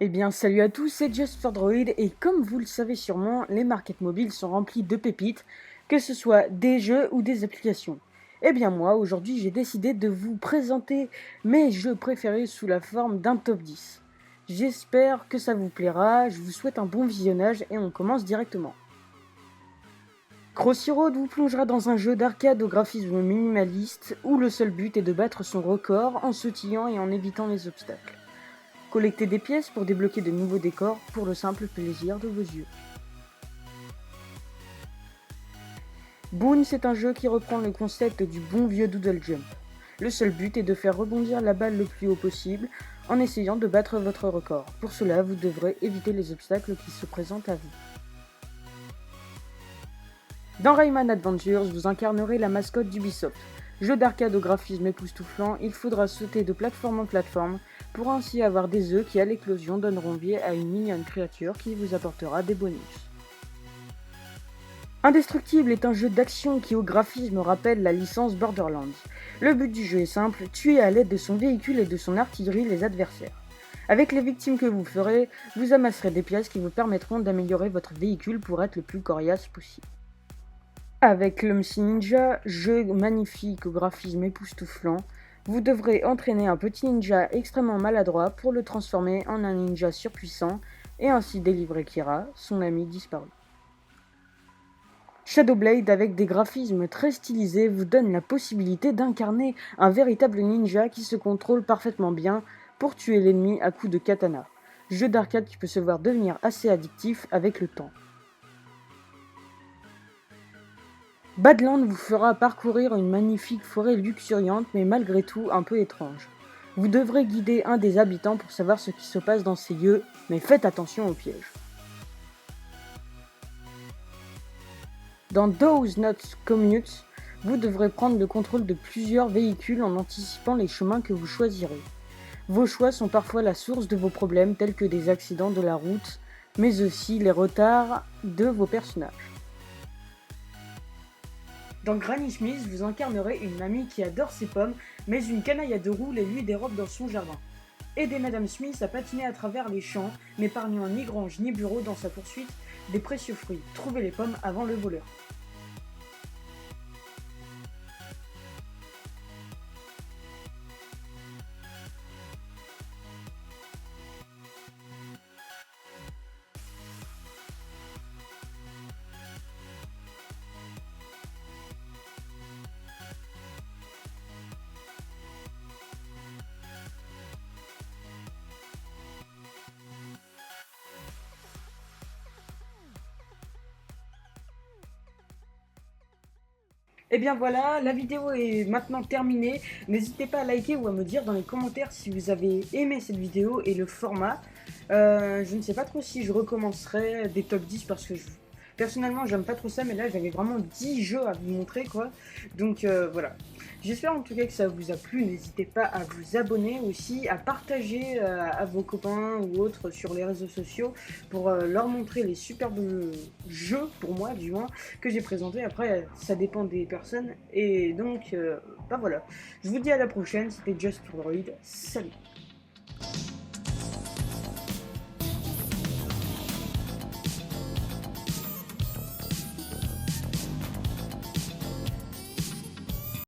Eh bien, salut à tous, c'est Just for Droid et comme vous le savez sûrement, les markets mobiles sont remplis de pépites, que ce soit des jeux ou des applications. Eh bien moi, aujourd'hui, j'ai décidé de vous présenter mes jeux préférés sous la forme d'un top 10. J'espère que ça vous plaira, je vous souhaite un bon visionnage et on commence directement. Crossy Road vous plongera dans un jeu d'arcade au graphisme minimaliste où le seul but est de battre son record en sautillant et en évitant les obstacles. Collectez des pièces pour débloquer de nouveaux décors pour le simple plaisir de vos yeux. Boon, c'est un jeu qui reprend le concept du bon vieux Doodle Jump. Le seul but est de faire rebondir la balle le plus haut possible en essayant de battre votre record. Pour cela, vous devrez éviter les obstacles qui se présentent à vous. Dans Rayman Adventures, vous incarnerez la mascotte d'Ubisoft. Jeu d'arcade au graphisme époustouflant, il faudra sauter de plateforme en plateforme pour ainsi avoir des œufs qui à l'éclosion donneront vie à une mignonne créature qui vous apportera des bonus. Indestructible est un jeu d'action qui au graphisme rappelle la licence Borderlands. Le but du jeu est simple, tuer à l'aide de son véhicule et de son artillerie les adversaires. Avec les victimes que vous ferez, vous amasserez des pièces qui vous permettront d'améliorer votre véhicule pour être le plus coriace possible. Avec Clumsy Ninja, jeu magnifique au graphisme époustouflant, vous devrez entraîner un petit ninja extrêmement maladroit pour le transformer en un ninja surpuissant et ainsi délivrer Kira, son ami disparu. Shadowblade, avec des graphismes très stylisés, vous donne la possibilité d'incarner un véritable ninja qui se contrôle parfaitement bien pour tuer l'ennemi à coups de katana. Jeu d'arcade qui peut se voir devenir assez addictif avec le temps. Badland vous fera parcourir une magnifique forêt luxuriante mais malgré tout un peu étrange. Vous devrez guider un des habitants pour savoir ce qui se passe dans ces lieux, mais faites attention aux pièges. Dans Those Not Commutes, vous devrez prendre le contrôle de plusieurs véhicules en anticipant les chemins que vous choisirez. Vos choix sont parfois la source de vos problèmes tels que des accidents de la route, mais aussi les retards de vos personnages. Dans Granny Smith, vous incarnerez une mamie qui adore ses pommes, mais une canaille à deux roues les lui dérobe dans son jardin. Aidez Madame Smith à patiner à travers les champs, n'épargnant ni grange ni bureau dans sa poursuite des précieux fruits. Trouvez les pommes avant le voleur. Et bien voilà, la vidéo est maintenant terminée. N'hésitez pas à liker ou à me dire dans les commentaires si vous avez aimé cette vidéo et le format. Je ne sais pas trop si je recommencerai des top 10 parce que personnellement j'aime pas trop ça, mais là j'avais vraiment 10 jeux à vous montrer quoi. Donc voilà. J'espère en tout cas que ça vous a plu. N'hésitez pas à vous abonner aussi, à partager à vos copains ou autres sur les réseaux sociaux pour leur montrer les superbes jeux, pour moi du moins, que j'ai présentés. Après, ça dépend des personnes. Et donc, bah voilà. Je vous dis à la prochaine. C'était Just for Droid. Salut!